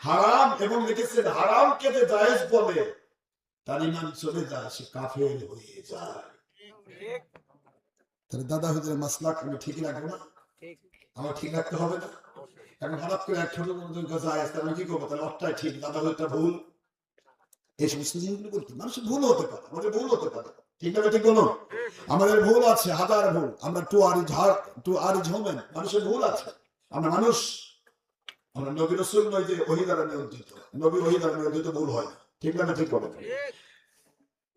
হারাম এবং লিখেছেন হারামকে যে জায়েজ বলে তার ইমান চলে যায়, সে কাফের হয়ে যায়। তাহলে দাদা হুজুরের মাসলাক আমি ঠিক রাখবো না? আমার ঠিক রাখতে হবে না? এখন হঠাৎ করে এক ছোট জায়েজ, আমি কি করবো? তাহলে অতটাই ঠিক, দাদা হুজুরটা ভুল। এই সমস্ত জিনিসগুলো করতে মানুষের ভুল হতে পারে, আমাদের ভুল হতে পারে, ঠিক না? ঠিক বলো, আমাদের ভুল আছে, হাজার ভুল। আমরা টু আরিজ হোমেন, মানুষের ভুল আছে, আমরা মানুষ। আমরা নবী রাসূল নয় যে ওহী দ্বারা নিয়ন্ত্রিত, নবী ওহী দ্বারা নিয়ন্ত্রিত, ভুল হয় না, ঠিক না? ঠিক বলো,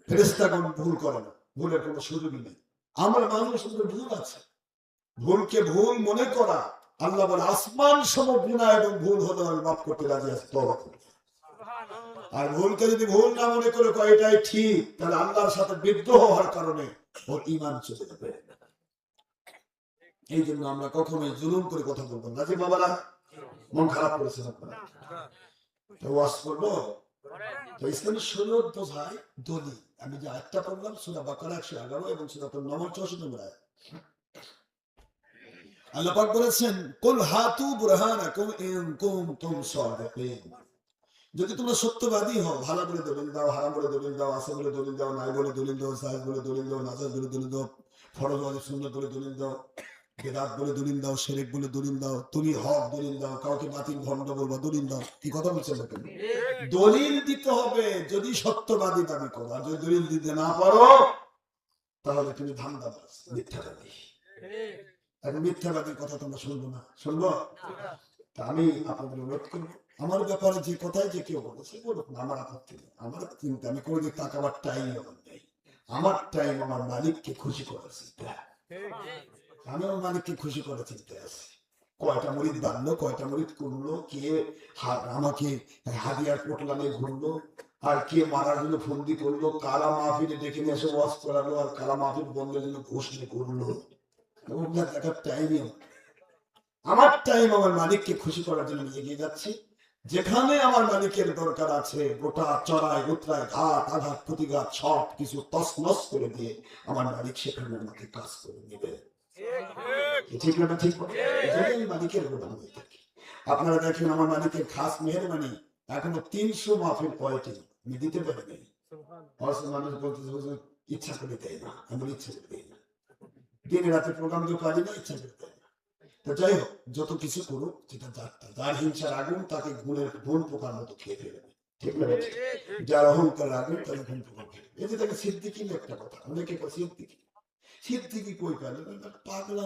ফেরেশতাগণ ভুল করে না, ভুলের কোনো সুযোগই নেই। আমরা মানুষ, আমাদের ভুল আছে। ভুলকে ভুল মনে করা, আল্লাহ বলে আসমান সম গুনাহ এবং ভুল হলে আমি মাফ করতে রাজি আছি, তওবা করো। আর ভুলকে যদি ভুল না মনে করে কয় এটাই ঠিক, তাহলে আল্লাহর সাথে বিদ্রোহ হওয়ার কারণে ওর ঈমান চলে যাবে। এই জন্য আমরা কখনোই জুলুম করে কথা বলবো না। জি বাবারা, মন খারাপ করেছেন আপনারা? তো ওয়াজ করবো তো ইসলামী শরীয়ত বোঝায় দলিল। আমি যে আয়াতটা পড়লাম সূরা বাকারা 111 এবং সূরা নমল 64 নম্বর আয়াত। আল্লাহ পাক বলেছেন কুল হাতু বুরহানাকুম ইন কুনতুম সাদিকিন। যদি তোমরা সত্যবাদী হও, ভালো বলে দলিল দাও, হারাম বলে দলিল দাও, আসে বলে দলিল দাও, নাই বলে দলিল দাও, জায়েজ বলে দলিল দাও, নাজায়েজ বলে দলিল দাও, ফরজ ওয়াজিব সুন্নাত বলে দলিল দাও, বেদাত বলে দলিল দাও, শিরক বলে দলিল দাও, তুমি হক দলিল দাও, কাউকে বাতিল ভণ্ড বলবা দলিল দাও। কি কথা বলছেন আপনি? দলিল দিতে হবে যদি সত্যবাদী দাবি করো। আর যদি দলিল দিতে না পারো তাহলে তুমি ধান্দাবাজ, মিথ্যাবাদী। এখন মিথ্যাবাদীর কথা তোমরা শুনবো না, শুনবো? তা আমি আপনাদের অনুরোধ করবো, আমার ব্যাপারে যে কথাই যে কেউ বলেছে বলুক না, আমার আপত্তি নেই। আমার চিন্তা, আমি কোনোদিন তাকাবার টাইম আমার নেই। আমার টাইম আমার মালিককে খুশি করার চিন্তা। আমি আমার মালিককে খুশি করার চিন্তায় আছি। কয়টা মুরিদ বাঁধলো, কয়টা মুরিদ করলো, কে আমাকে হাদিয়ার পোটলা নিয়ে ঘুরলো, আর কে মারার জন্য ফন্দি করলো, কারা মাহফিলে ডেকে নিয়ে এসে ওয়াজ করালো, আর কারা মাহফিল বন্ধের জন্য ঘুষ নিয়ে করলো। দেখার টাইমই আমার টাইম আমার মালিককে খুশি করার জন্য এগিয়ে যাচ্ছি। যেখানে আমার মালিকের দরকার আছে, গোটা চড়াই উতরায় ঘাট আঘাত প্রতিঘাত সব কিছু তছনছ করে দিয়ে আমার মালিক সেখানে আমাকে কাজ করে নেবে। ঠিক না? ঠিক আমি মালিকের গোলাম হয়ে থাকি। আপনারা দেখেন আমার মালিকের খাস মেহেরবানি, এখনো 300 মাহফিল পয়েন্টে আমি দিতে পারিনি। মানুষ বলতে ইচ্ছা করে দেয় না, আমার ইচ্ছা করে দেয় না, দিনে রাতে প্রোগ্রাম দিয়ে পারি না, ইচ্ছা করে দেয় না। তো যাই হোক, যত কিছু করুক, যেটা যার হিংসার আগুন তাকে ঘুণ পোকার মতো খেয়ে ফেলবে, ঠিক না? যার অহংকার আগুন তাকে ঘুণ পোকা খেয়ে, এই যে তাকে সিদ্দিকি একটা কথা, অনেকে সিদ্দিকি সিদ্দিকি কই পেল, পাগলা।